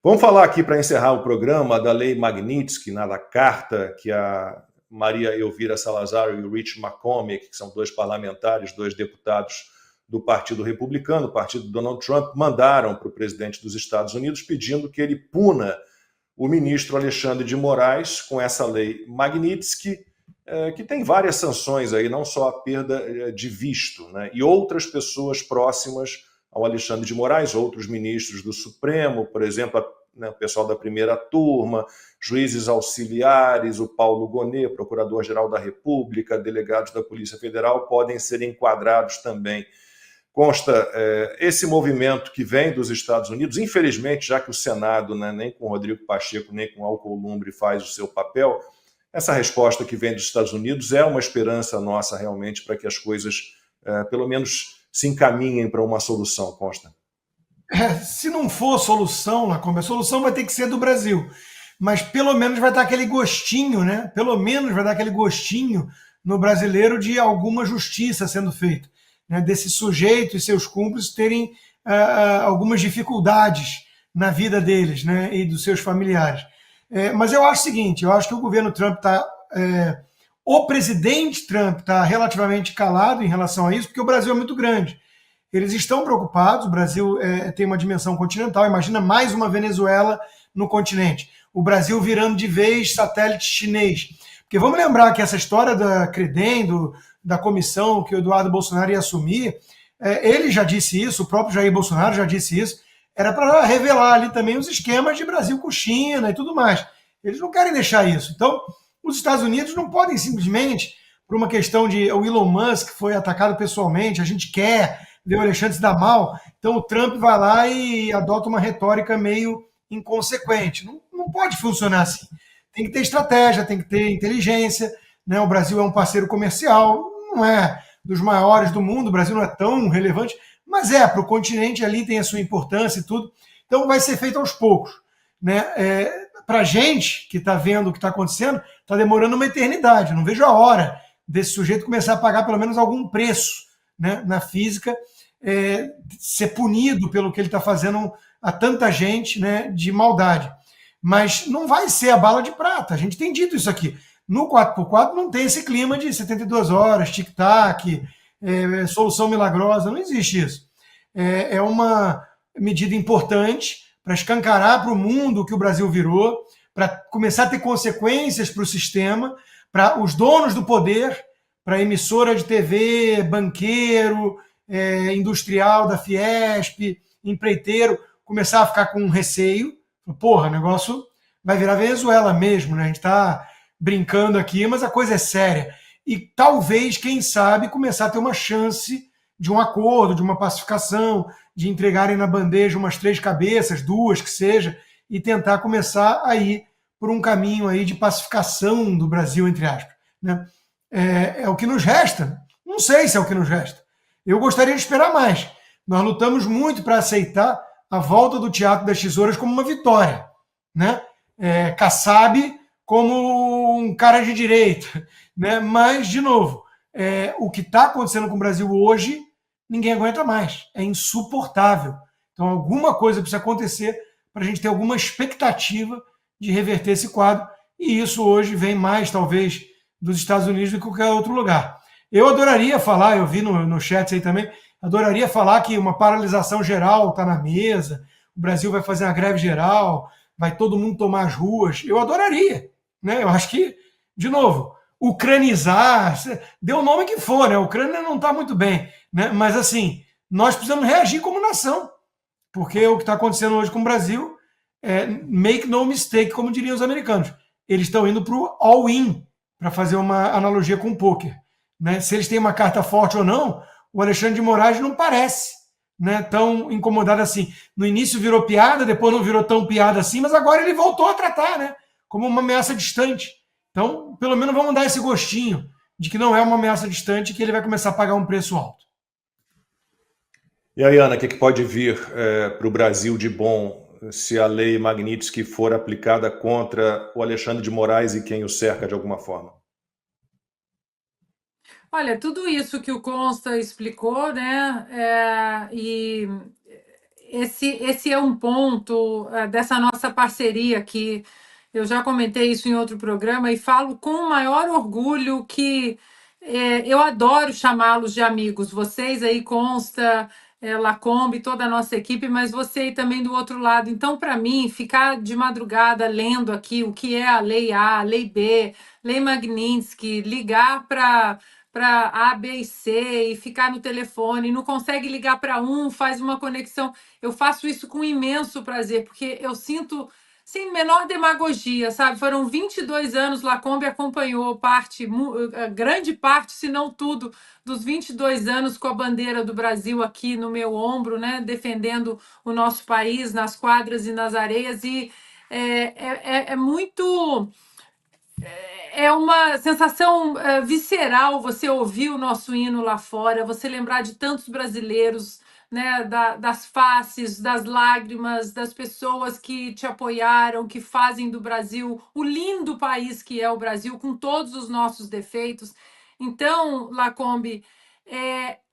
Vamos falar aqui, para encerrar o programa, da Lei Magnitsky, da carta que a Maria Elvira Salazar e o Rich McCormick, que são dois parlamentares, dois deputados do Partido Republicano, o partido do Donald Trump, mandaram para o presidente dos Estados Unidos pedindo que ele puna o ministro Alexandre de Moraes com essa lei Magnitsky, que tem várias sanções aí, não só a perda de visto, né? E outras pessoas próximas ao Alexandre de Moraes, outros ministros do Supremo, por exemplo, o pessoal da primeira turma, juízes auxiliares, o Paulo Gonet, procurador-geral da República, delegados da Polícia Federal, podem ser enquadrados também. Consta esse movimento que vem dos Estados Unidos, infelizmente, já que o Senado, né, nem com Rodrigo Pacheco, nem com Alcolumbre faz o seu papel, essa resposta que vem dos Estados Unidos é uma esperança nossa realmente para que as coisas, pelo menos, se encaminhem para uma solução, Consta. Se não for solução, Lacombe, a solução vai ter que ser do Brasil. Mas pelo menos vai dar aquele gostinho, né? Pelo menos vai dar aquele gostinho no brasileiro de alguma justiça sendo feita, né? Desse sujeito e seus cúmplices terem algumas dificuldades na vida deles, né? E dos seus familiares. Mas eu acho o seguinte, eu acho que o governo Trump está... o presidente Trump está relativamente calado em relação a isso, porque o Brasil é muito grande. Eles estão preocupados, o Brasil tem uma dimensão continental, imagina mais uma Venezuela no continente. O Brasil virando de vez satélite chinês. Porque vamos lembrar que essa história da Credem, da comissão que o Eduardo Bolsonaro ia assumir, ele já disse isso, o próprio Jair Bolsonaro já disse isso, era para revelar ali também os esquemas de Brasil com China e tudo mais. Eles não querem deixar isso. Então, os Estados Unidos não podem simplesmente, por uma questão de o Elon Musk foi atacado pessoalmente, a gente quer ver o Alexandre se dar mal, então o Trump vai lá e adota uma retórica meio inconsequente. Não pode funcionar assim. Tem que ter estratégia, tem que ter inteligência, né? O Brasil é um parceiro comercial, não é dos maiores do mundo, o Brasil não é tão relevante, mas para o continente ali tem a sua importância e tudo. Então vai ser feito aos poucos, né? Para a gente que está vendo o que está acontecendo, está demorando uma eternidade. Não vejo a hora desse sujeito começar a pagar pelo menos algum preço, né, na física, ser punido pelo que ele está fazendo a tanta gente, né, de maldade. Mas não vai ser a bala de prata. A gente tem dito isso aqui. No 4x4 não tem esse clima de 72 horas, tic-tac, solução milagrosa. Não existe isso. É uma medida importante para escancarar para o mundo o que o Brasil virou, para começar a ter consequências para o sistema, para os donos do poder, para emissora de TV, banqueiro, industrial da Fiesp, empreiteiro, começar a ficar com receio. Porra, o negócio vai virar Venezuela mesmo, né? A gente está brincando aqui, mas a coisa é séria. E talvez, quem sabe, começar a ter uma chance de um acordo, de uma pacificação, de entregarem na bandeja umas 3 cabeças, 2 que seja, e tentar começar a ir por um caminho aí de pacificação do Brasil, entre aspas, né? É o que nos resta. Não sei se é o que nos resta. Eu gostaria de esperar mais. Nós lutamos muito para aceitar a volta do Teatro das Tesouras como uma vitória, né? Kassab como um cara de direita, né? Mas, de novo, o que está acontecendo com o Brasil hoje, ninguém aguenta mais. É insuportável. Então, alguma coisa precisa acontecer para a gente ter alguma expectativa de reverter esse quadro. E isso hoje vem mais, talvez, dos Estados Unidos do que qualquer outro lugar. Eu adoraria falar, eu vi no chat aí também, adoraria falar que uma paralisação geral está na mesa, o Brasil vai fazer uma greve geral, vai todo mundo tomar as ruas. Eu adoraria, né? Eu acho que, de novo, ucranizar, dê o nome que for, né? A Ucrânia não está muito bem, né? Mas assim, nós precisamos reagir como nação, porque o que está acontecendo hoje com o Brasil make no mistake, como diriam os americanos. Eles estão indo para o all-in, para fazer uma analogia com o poker, né? Se eles têm uma carta forte ou não, o Alexandre de Moraes não parece, né, tão incomodado assim. No início virou piada, depois não virou tão piada assim, mas agora ele voltou a tratar, né, como uma ameaça distante. Então, pelo menos vamos dar esse gostinho de que não é uma ameaça distante e que ele vai começar a pagar um preço alto. E aí, Ana, o que pode vir para o Brasil de bom se a lei Magnitsky for aplicada contra o Alexandre de Moraes e quem o cerca de alguma forma? Olha, tudo isso que o Consta explicou, né? E esse é um ponto dessa nossa parceria que eu já comentei isso em outro programa e falo com o maior orgulho que eu adoro chamá-los de amigos. Vocês aí consta, Lacombe, toda a nossa equipe, mas você aí também do outro lado. Então, para mim, ficar de madrugada lendo aqui o que é a Lei A, a Lei B, Lei Magnitsky, ligar para A, B e C e ficar no telefone, não consegue ligar para um, faz uma conexão. Eu faço isso com imenso prazer, porque eu sinto, sem menor demagogia, sabe? Foram 22 anos, Lacombe acompanhou grande parte, se não tudo, dos 22 anos com a bandeira do Brasil aqui no meu ombro, né? Defendendo o nosso país nas quadras e nas areias, e é muito é uma sensação visceral você ouvir o nosso hino lá fora, você lembrar de tantos brasileiros, né, das faces, das lágrimas, das pessoas que te apoiaram, que fazem do Brasil o lindo país que é o Brasil, com todos os nossos defeitos. Então, Lacombe,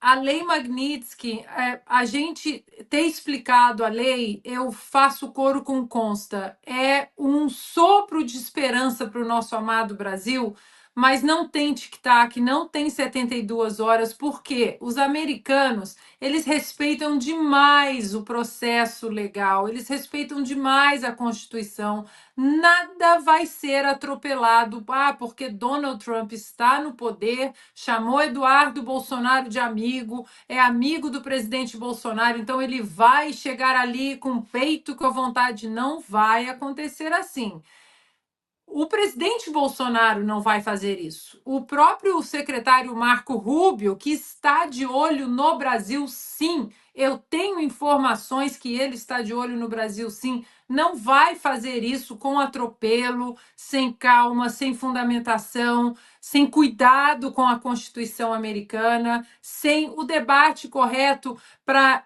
a lei Magnitsky, a gente ter explicado a lei, eu faço coro com consta, é um sopro de esperança para o nosso amado Brasil, mas não tem tic-tac, não tem 72 horas, porque os americanos, eles respeitam demais o processo legal, eles respeitam demais a Constituição, nada vai ser atropelado, porque Donald Trump está no poder, chamou Eduardo Bolsonaro de amigo, é amigo do presidente Bolsonaro, então ele vai chegar ali com o peito, com a vontade. Não vai acontecer assim. O presidente Bolsonaro não vai fazer isso. O próprio secretário Marco Rubio, que está de olho no Brasil, sim, eu tenho informações que ele está de olho no Brasil, sim, não vai fazer isso com atropelo, sem calma, sem fundamentação, sem cuidado com a Constituição americana, sem o debate correto para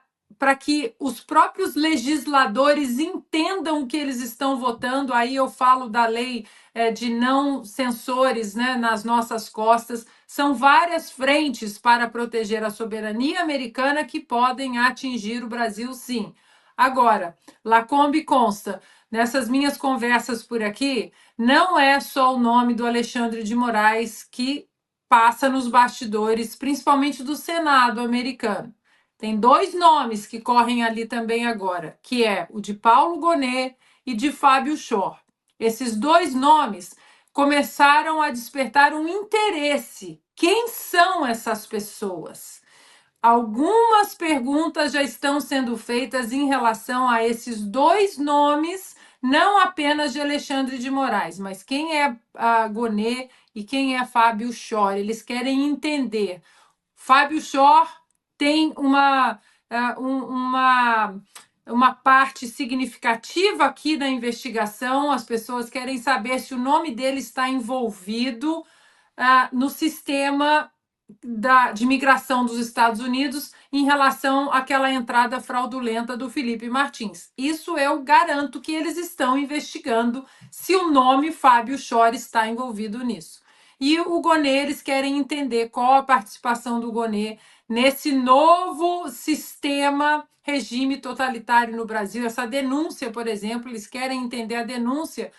que os próprios legisladores entendam o que eles estão votando. Aí eu falo da lei de não censores, né, nas nossas costas. São várias frentes para proteger a soberania americana que podem atingir o Brasil, sim. Agora, Lacombe consta, nessas minhas conversas por aqui, não é só o nome do Alexandre de Moraes que passa nos bastidores, principalmente do Senado americano. Tem dois nomes que correm ali também agora, que é o de Paulo Gonet e de Fábio Chor. Esses dois nomes começaram a despertar um interesse. Quem são essas pessoas? Algumas perguntas já estão sendo feitas em relação a esses dois nomes, não apenas de Alexandre de Moraes, mas quem é a Gonet e quem é Fábio Chor. Eles querem entender. Fábio Chor tem uma parte significativa aqui da investigação. As pessoas querem saber se o nome dele está envolvido no sistema de migração dos Estados Unidos em relação àquela entrada fraudulenta do Felipe Martins. Isso eu garanto que eles estão investigando se o nome Fábio Chor está envolvido nisso. E o Gonet, eles querem entender qual a participação do Gonet nesse novo sistema, regime totalitário no Brasil. Essa denúncia, por exemplo, eles querem entender a denúncia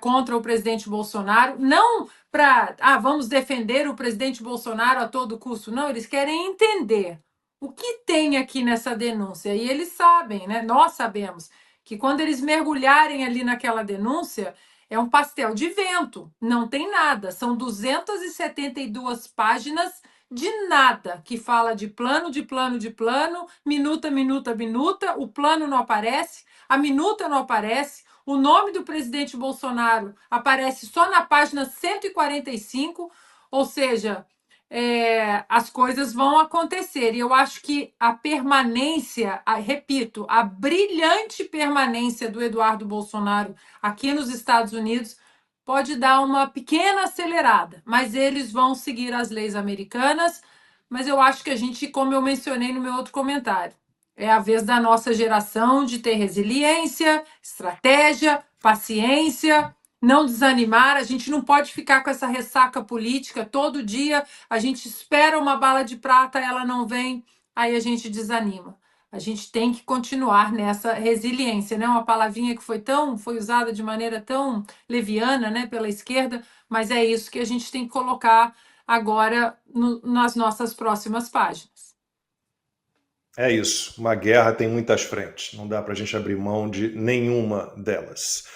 contra o presidente Bolsonaro, não para vamos defender o presidente Bolsonaro a todo custo, não, eles querem entender o que tem aqui nessa denúncia. E eles sabem, né? Nós sabemos que quando eles mergulharem ali naquela denúncia, é um pastel de vento, não tem nada. São 272 páginas de nada, que fala de plano, de plano, de plano, minuta, minuta, minuta, o plano não aparece, a minuta não aparece, o nome do presidente Bolsonaro aparece só na página 145, ou seja, as coisas vão acontecer. E eu acho que a permanência, repito, a brilhante permanência do Eduardo Bolsonaro aqui nos Estados Unidos pode dar uma pequena acelerada, mas eles vão seguir as leis americanas. Mas eu acho que a gente, como eu mencionei no meu outro comentário, é a vez da nossa geração de ter resiliência, estratégia, paciência, não desanimar. A gente não pode ficar com essa ressaca política todo dia. A gente espera uma bala de prata, ela não vem. aí a gente desanima. A gente tem que continuar nessa resiliência, né? Uma palavrinha que foi usada de maneira tão leviana, né, pela esquerda, mas é isso que a gente tem que colocar agora nas nossas próximas páginas. É isso. Uma guerra tem muitas frentes. Não dá para a gente abrir mão de nenhuma delas.